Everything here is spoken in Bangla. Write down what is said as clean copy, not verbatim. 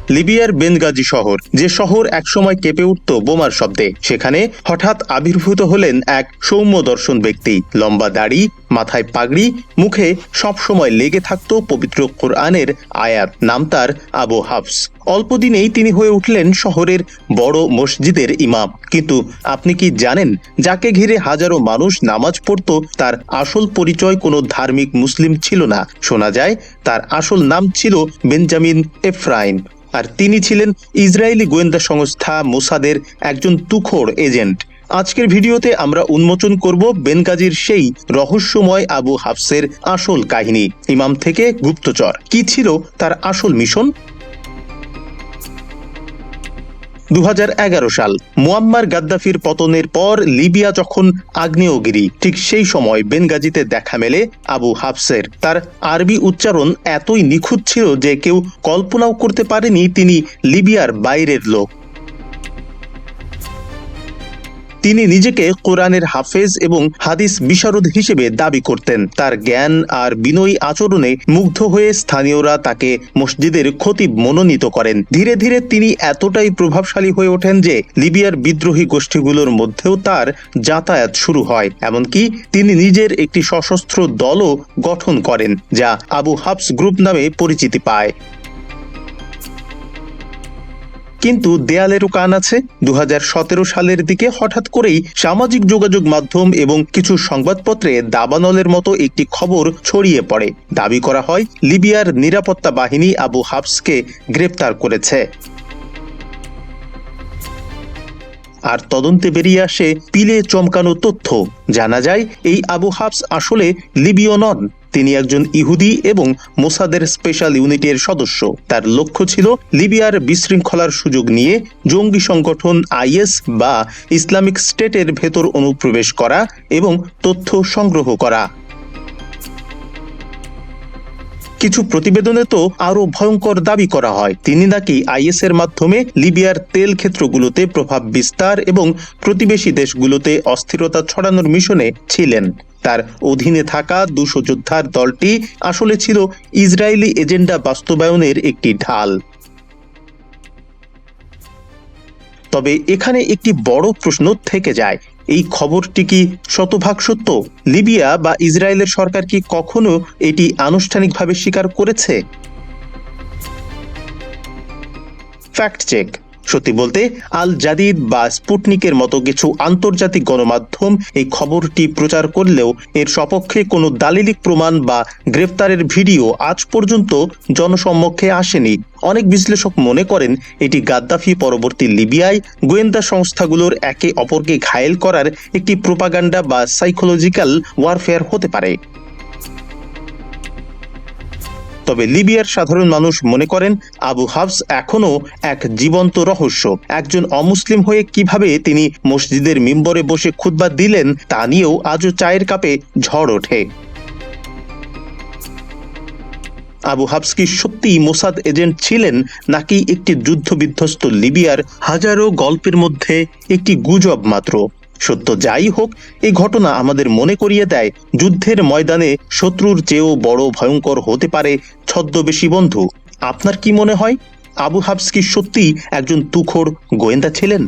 লিবিয়ার বেনগাজি শহর, যে শহর একসময় কেঁপে উঠত বোমার শব্দে, সেখানে হঠাৎ আবির্ভূত হলেন এক সৌম্য দর্শন ব্যক্তি। লম্বা দাড়ি, মাথায় পাগড়ি, মুখে সবসময় লেগে থাকত পবিত্র কোরআনের আয়াত। নাম তার আবু হাফস। অল্প দিনেই তিনি হয়ে উঠলেন শহরের বড় মসজিদের ইমাম। কিন্তু আপনি কি জানেন, যাকে ঘিরে হাজারো মানুষ নামাজ পড়ত, তার আসল পরিচয় কোনো ধার্মিক মুসলিম ছিল না। শোনা যায় তার আসল নাম ছিল বেঞ্জামিন এফরাইম, আর তিনি ছিলেন ইসরায়েলি গোয়েন্দা সংস্থা মোসাদের একজন তুখোড় এজেন্ট। আজকের ভিডিওতে আমরা উন্মোচন করব বেনগাজির সেই রহস্যময় আবু হাফসের আসল কাহিনী। ইমাম থেকে গুপ্তচর, কি ছিল তার আসল মিশন? 2011 সাল, মুয়াম্মার গাদ্দাফির পতনের পর লিবিয়া যখন আগ্নেয়গিরি, ঠিক সেই সময় বেনগাজিতে দেখা মেলে আবু হাফসের। তার আরবি উচ্চারণ এতই নিখুঁত ছিল যে কেউ কল্পনাও করতে পারেনি তিনি লিবিয়ার বাইরের লোক। তিনি নিজেকে কোরআনের হাফেজ এবং হাদিস বিশারদ হিসেবে দাবি করতেন। তার জ্ঞান আর বিনয়ী আচরণে মুগ্ধ হয়ে স্থানীয়রা তাকে মসজিদের খতিব মনোনীত করেন। ধীরে ধীরে তিনি এতটাই প্রভাবশালী হয়ে ওঠেন যে লিবিয়ার বিদ্রোহী গোষ্ঠীগুলোর মধ্যেও তার যাতায়াত শুরু হয়। এমনকি তিনি নিজের একটি সশস্ত্র দলও গঠন করেন, যা আবু হাফস গ্রুপ নামে পরিচিতি পায়। কিন্তু দেয়ালেরও কান আছে। 2017 সালের দিকে হঠাৎ করেই সামাজিক যোগাযোগ মাধ্যম এবং কিছু সংবাদপত্রে দাবানলের মতো একটি খবর ছড়িয়ে পড়ে। দাবি করা হয় লিবিয়ার নিরাপত্তা বাহিনী আবু হাফসকে গ্রেপ্তার করেছে। আর তদন্তে বেরিয়ে আসে পিলে চমকানো তথ্য। জানা যায় এই আবু হাফস আসলে লিবীয় নন। তিনি একজন ইহুদি এবং মোসাদের স্পেশাল ইউনিটের সদস্য। তার লক্ষ্য ছিল লিবিয়ার বিশৃঙ্খলার সুযোগ নিয়ে জঙ্গি সংগঠন আইএস বা ইসলামিক স্টেটের ভেতর অনুপ্রবেশ করা এবং তথ্য সংগ্রহ করা। কিছু প্রতিবেদনে তো আরো ভয়ঙ্কর দাবি করা হয় তিনি নাকি আইএস এর মাধ্যমে লিবিয়ার তেল ক্ষেত্রগুলোতে প্রভাব বিস্তার এবং প্রতিবেশী দেশগুলোতে অস্থিরতা ছড়ানোর মিশনে ছিলেন। তার অধীনে থাকা 200 যোদ্ধার দলটি আসলে ছিল ইসরায়েলি এজেন্ডা বাস্তবায়নের একটি ঢাল। তবে এখানে একটি বড় প্রশ্ন থেকে যায়, এই খবরটি কি শতভাগ সত্য? লিবিয়া বা ইসরায়েলের সরকার কি কখনো এটি আনুষ্ঠানিকভাবে স্বীকার করেছে? Fact check. সত্যি বলতে আল জাদিদ বা স্পুটনিকের মতো কিছু আন্তর্জাতিক গণমাধ্যম এই খবরটি প্রচার করলেও এর সপক্ষে কোনো দালিলিক প্রমাণ বা গ্রেফতারের ভিডিও আজ পর্যন্ত জনসম্মুখে আসেনি। অনেক বিশ্লেষক মনে করেন এটি গাদ্দাফি পরবর্তী লিবিয়ায় গোয়েন্দা সংস্থাগুলোর একে অপরকে ঘায়েল করার একটি প্রোপাগান্ডা বা সাইকোলজিক্যাল ওয়ারফেয়ার হতে পারে। তবে লিবিয়ার সাধারণ মানুষ মনে করেন আবু হাফস এখনো এক জীবন্ত রহস্য। একজন অমুসলিম হয়ে কিভাবে তিনি মসজিদের মিম্বরে বসে খুতবা দিলেন তা নিয়েও আজও চায়ের কাপে ঝড় ওঠে। আবু হাফস কি সত্যিই মোসাদ এজেন্ট ছিলেন, নাকি একটি যুদ্ধবিধ্বস্ত লিবিয়ার হাজারো গল্পের মধ্যে একটি গুজব মাত্র? সত্য যাই হোক, এই ঘটনা আমাদের মনে করিয়ে দেয় যুদ্ধের ময়দানে শত্রুর চেয়েও বড় ভয়ঙ্কর হতে পারে ছদ্মবেশী বন্ধু। আপনার কি মনে হয়, আবু হাফস কি সত্যিই একজন তুখোড় গোয়েন্দা ছিলেন?